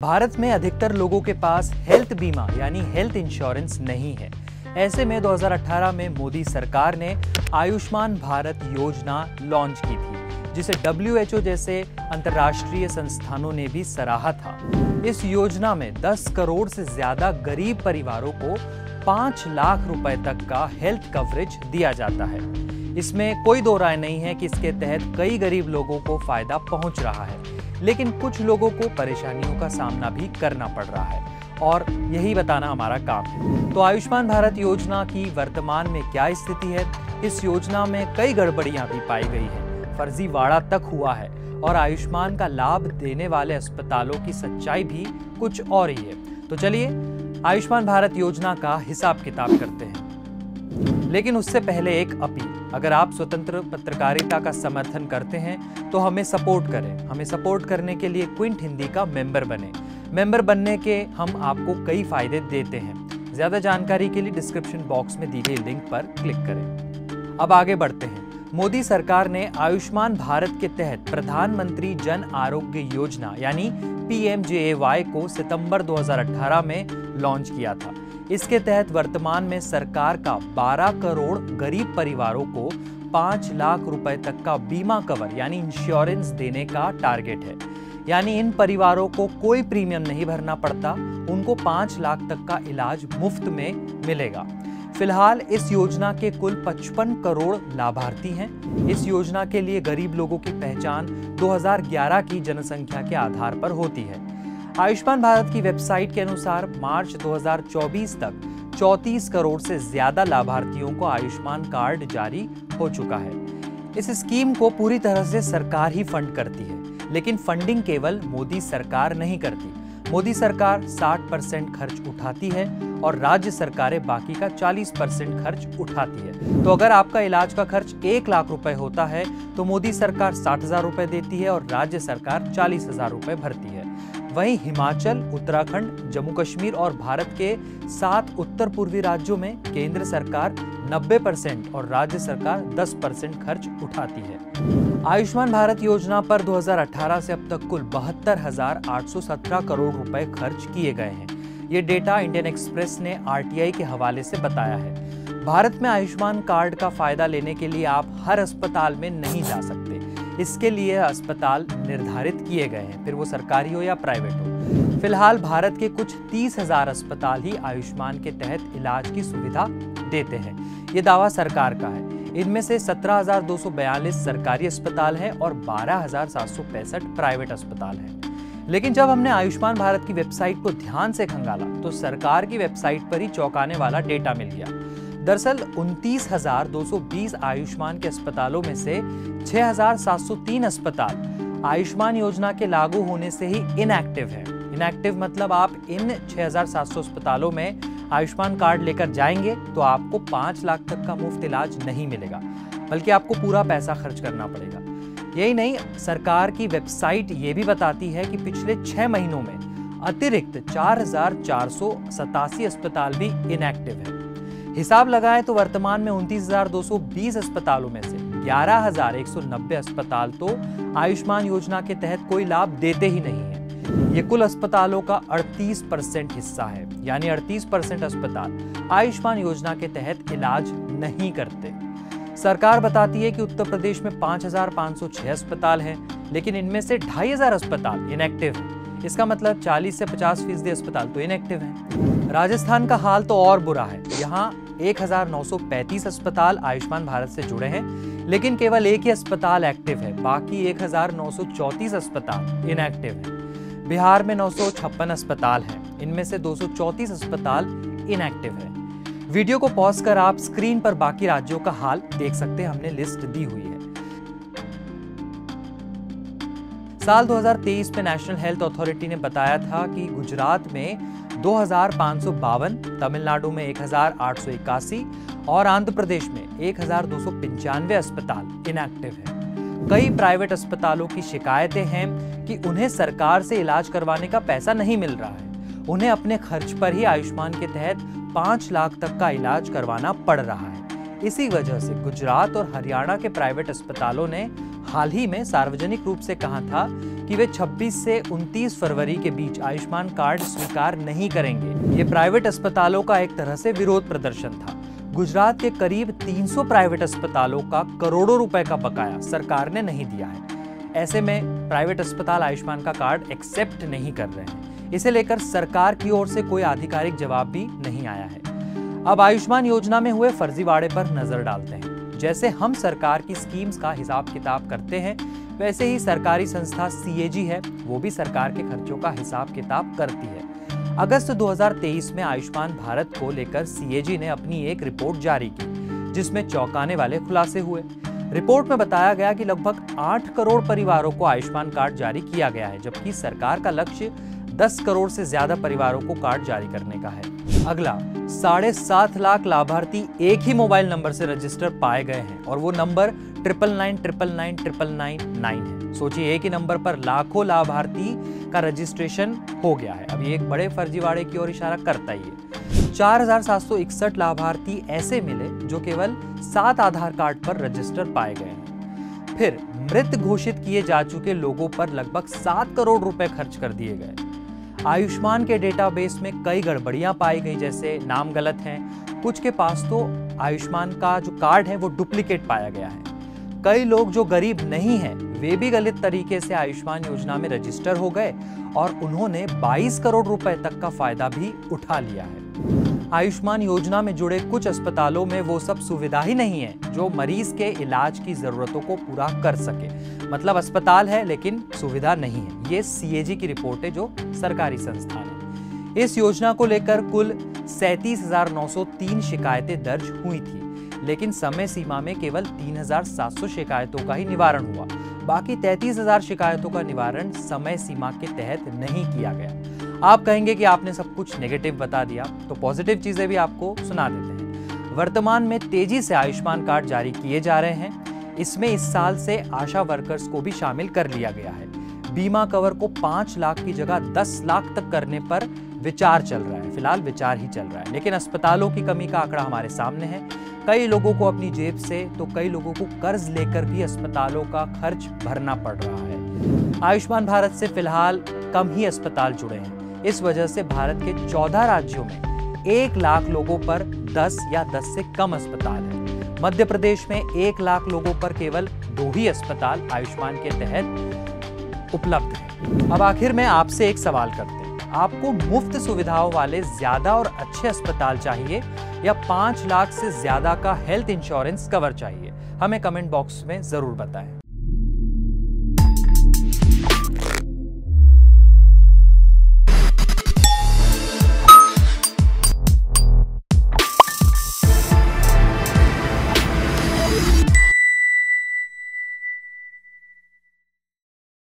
भारत में अधिकतर लोगों के पास हेल्थ बीमा यानी हेल्थ इंश्योरेंस नहीं है। ऐसे में 2018 में मोदी सरकार ने आयुष्मान भारत योजना लॉन्च की थी, जिसे WHO जैसे अंतर्राष्ट्रीय संस्थानों ने भी सराहा था। इस योजना में 10 करोड़ से ज्यादा गरीब परिवारों को 5 लाख रुपए तक का हेल्थ कवरेज दिया जाता है। इसमें कोई दो राय नहीं है कि इसके तहत कई गरीब लोगों को फायदा पहुंच रहा है, लेकिन कुछ लोगों को परेशानियों का सामना भी करना पड़ रहा है और यही बताना हमारा काम है। तो आयुष्मान भारत योजना की वर्तमान में क्या स्थिति है? इस योजना में कई गड़बड़ियां भी पाई गई है, फर्जीवाड़ा तक हुआ है और आयुष्मान का लाभ देने वाले अस्पतालों की सच्चाई भी कुछ और ही है। तो चलिए आयुष्मान भारत योजना का हिसाब किताब करते हैं, लेकिन उससे पहले एक अपील। अगर आप स्वतंत्र पत्रकारिता का समर्थन करते हैं तो हमें सपोर्ट करें। हमें सपोर्ट करने के लिए क्विंट हिंदी का मेंबर बने। मेंबर बनने के हम आपको कई फायदे देते हैं। ज्यादा जानकारी के लिए डिस्क्रिप्शन बॉक्स में दी गई लिंक पर क्लिक करें। अब आगे बढ़ते हैं। मोदी सरकार ने आयुष्मान भारत के तहत प्रधानमंत्री जन आरोग्य योजना यानी PMJAY को सितंबर 2018 में लॉन्च किया था। इसके तहत वर्तमान में सरकार का 12 करोड़ गरीब परिवारों को 5 लाख रुपए तक का बीमा कवर यानी इंश्योरेंस देने का टारगेट है। यानी इन परिवारों को कोई प्रीमियम नहीं भरना पड़ता, उनको 5 लाख तक का इलाज मुफ्त में मिलेगा। फिलहाल इस योजना के कुल 55 करोड़ लाभार्थी हैं। इस योजना के लिए गरीब लोगों की पहचान 2011 की जनसंख्या के आधार पर होती है। आयुष्मान भारत की वेबसाइट के अनुसार मार्च 2024 तक 34 करोड़ से ज्यादा लाभार्थियों को आयुष्मान कार्ड जारी हो चुका है। इस स्कीम को पूरी तरह से सरकार ही फंड करती है, लेकिन फंडिंग केवल मोदी सरकार नहीं करती। मोदी सरकार 60% खर्च उठाती है और राज्य सरकारें बाकी का 40% खर्च उठाती है। तो अगर आपका इलाज का खर्च 1 लाख रुपए होता है तो मोदी सरकार 60,000 रुपए देती है और राज्य सरकार 40,000 रुपए भरती है। वहीं हिमाचल, उत्तराखंड, जम्मू कश्मीर और भारत के 7 उत्तर पूर्वी राज्यों में केंद्र सरकार 90% और राज्य सरकार 10% खर्च उठाती है। आयुष्मान भारत योजना पर 2018 से अब तक कुल 72,817 करोड़ रुपए खर्च किए गए हैं। ये डेटा इंडियन एक्सप्रेस ने RTI के हवाले से बताया है। भारत में आयुष्मान कार्ड का फायदा लेने के लिए आप हर अस्पताल में नहीं जा सकते। इसके लिए अस्पताल निर्धारित किए गए हैं, फिर वो सरकारी हो या प्राइवेट हो। फिलहाल भारत के कुछ 30,000 अस्पताल ही आयुष्मान के तहत इलाज की सुविधा देते हैं। ये दावा सरकार का है। इनमें से 17,242 सरकारी अस्पताल हैं और 12,765 प्राइवेट अस्पताल हैं। लेकिन जब हमने आयुष्मान भारत की वेबसाइट को ध्यान से खंगाला तो सरकार की वेबसाइट पर ही चौंकाने वाला डेटा मिल गया। दरअसल 29,220 आयुष्मान के अस्पतालों में से 6,703 अस्पताल आयुष्मान योजना के लागू होने से ही इनएक्टिव है। इनएक्टिव मतलब आप इन 6,700 अस्पतालों में आयुष्मान कार्ड लेकर जाएंगे तो आपको 5 लाख तक का मुफ्त इलाज नहीं मिलेगा, बल्कि आपको पूरा पैसा खर्च करना पड़ेगा। यही नहीं, सरकार की वेबसाइट ये भी बताती है कि पिछले 6 महीनों में अतिरिक्त 4,487 अस्पताल भी इनएक्टिव है। हिसाब लगाएं तो वर्तमान में 29,220 अस्पतालों में से 11,190 अस्पताल तो आयुष्मान योजना के तहत कोई लाभ देते ही नहीं है। ये कुल अस्पतालों का 38% हिस्सा है, यानी 38% अस्पताल आयुष्मान योजना के तहत इलाज नहीं करते। सरकार बताती है कि उत्तर प्रदेश में 5,506 अस्पताल हैं, लेकिन इनमें से 2,500 अस्पताल इनएक्टिव हैं। इसका मतलब 40 से 50% अस्पताल तो इनएक्टिव हैं। राजस्थान का हाल तो और बुरा है। यहाँ 1,935 अस्पताल आयुष्मान भारत से जुड़े हैं, लेकिन केवल एक ही अस्पताल एक्टिव है, बाकी 1,934 अस्पताल इनएक्टिव हैं। बिहार में 956 अस्पताल हैं, इनमें से 234 अस्पताल इनएक्टिव हैं। वीडियो को पॉज कर आप स्क्रीन पर बाकी राज्यों का हाल देख सकते हैं, हमने लिस्ट दी हुई है। साल 2023 में नेशनल हेल्थ अथॉरिटी ने बताया था कि गुजरात में 2,552, तमिलनाडु में 1,881 और आंध्र प्रदेश में 1,295 अस्पताल इनएक्टिव हैं। कई प्राइवेट अस्पतालों की शिकायतें हैं कि उन्हें सरकार से इलाज करवाने का पैसा नहीं मिल रहा है। उन्हें अपने खर्च पर ही आयुष्मान के तहत 5 लाख तक का इलाज करवाना पड़ रहा है। इसी वजह से गुजरात और हरियाणा के प्राइवेट अस्पतालों ने हाल ही में सार्वजनिक रूप से कहा था कि वे 26 से 29 फरवरी के बीच आयुष्मान कार्ड स्वीकार नहीं करेंगे। ये प्राइवेट अस्पतालों का एक तरह से विरोध प्रदर्शन था। गुजरात के करीब 300 प्राइवेट अस्पतालों का करोड़ों रुपए का बकाया सरकार ने नहीं दिया है। ऐसे में प्राइवेट अस्पताल आयुष्मान का कार्ड एक्सेप्ट नहीं कर रहे हैं। इसे लेकर सरकार की ओर से कोई आधिकारिक जवाब भी नहीं आया है। अब आयुष्मान योजना में हुए फर्जीवाड़े पर नजर डालते हैं। जैसे हम सरकार की स्कीम्स का हिसाब किताब करते हैं, वैसे ही सरकारी संस्था CAG है, वो भी सरकार के खर्चों का हिसाब किताब करती है। अगस्त 2023 में आयुष्मान भारत को लेकर CAG ने अपनी एक रिपोर्ट जारी की, जिसमें चौंकाने वाले खुलासे हुए। रिपोर्ट में बताया गया कि लगभग 8 करोड़ परिवारों को आयुष्मान कार्ड जारी किया गया है, जबकि सरकार का लक्ष्य 10 करोड़ से ज्यादा परिवारों को कार्ड जारी करने का है। अगला, 7.5 लाख लाभार्थी एक ही मोबाइल नंबर से रजिस्टर पाए गए हैं और वो नंबर 99999999 है। सोचिए, एक ही नंबर पर लाखों लाभार्थी का रजिस्ट्रेशन हो गया है। अब ये एक बड़े फर्जीवाड़े की ओर इशारा करता ही है। 4761 लाभार्थी ऐसे मिले जो केवल 7 आधार कार्ड पर रजिस्टर पाए गए हैं। फिर मृत घोषित किए जा चुके लोगों पर लगभग 7 करोड़ रुपए खर्च कर दिए गए। आयुष्मान के डेटाबेस में कई गड़बड़ियां पाई गई, जैसे नाम गलत हैं, कुछ के पास तो आयुष्मान का जो कार्ड है वो डुप्लीकेट पाया गया है। कई लोग जो गरीब नहीं हैं, वे भी गलत तरीके से आयुष्मान योजना में रजिस्टर हो गए और उन्होंने 22 करोड़ रुपए तक का फायदा भी उठा लिया है। आयुष्मान योजना में जुड़े कुछ अस्पतालों में वो सब सुविधा ही नहीं है जो मरीज के इलाज की जरूरतों को पूरा कर सके। मतलब अस्पताल है लेकिन सुविधा नहीं है। ये CAG की रिपोर्ट है, जो सरकारी संस्थान है। इस योजना को लेकर कुल 37,903 शिकायतें दर्ज हुई थी, लेकिन समय सीमा में केवल 3,700 शिकायतों का ही निवारण हुआ। बाकी 33,000 शिकायतों का निवारण समय सीमा के तहत नहीं किया गया। आप कहेंगे कि आपने सब कुछ नेगेटिव बता दिया, तो पॉजिटिव चीजें भी आपको सुना देते हैं। वर्तमान में तेजी से आयुष्मान कार्ड जारी किए जा रहे हैं। इसमें इस साल से आशा वर्कर्स को भी शामिल कर लिया गया है। बीमा कवर को 5 लाख की जगह 10 लाख तक करने पर विचार चल रहा है। फिलहाल विचार ही चल रहा है, लेकिन अस्पतालों की कमी का आंकड़ा हमारे सामने है। कई लोगों को अपनी जेब से तो कई लोगों को कर्ज लेकर भी अस्पतालों का खर्च भरना पड़ रहा है। आयुष्मान भारत से फिलहाल कम ही अस्पताल जुड़े हैं। इस वजह से भारत के 14 राज्यों में 1 लाख लोगों पर 10 या 10 से कम अस्पताल है। मध्य प्रदेश में 1 लाख लोगों पर केवल 2 ही अस्पताल आयुष्मान के तहत उपलब्ध है। अब आखिर में आपसे एक सवाल करते हैं, आपको मुफ्त सुविधाओं वाले ज्यादा और अच्छे अस्पताल चाहिए या 5 लाख से ज्यादा का हेल्थ इंश्योरेंस कवर चाहिए? हमें कमेंट बॉक्स में जरूर बताएं।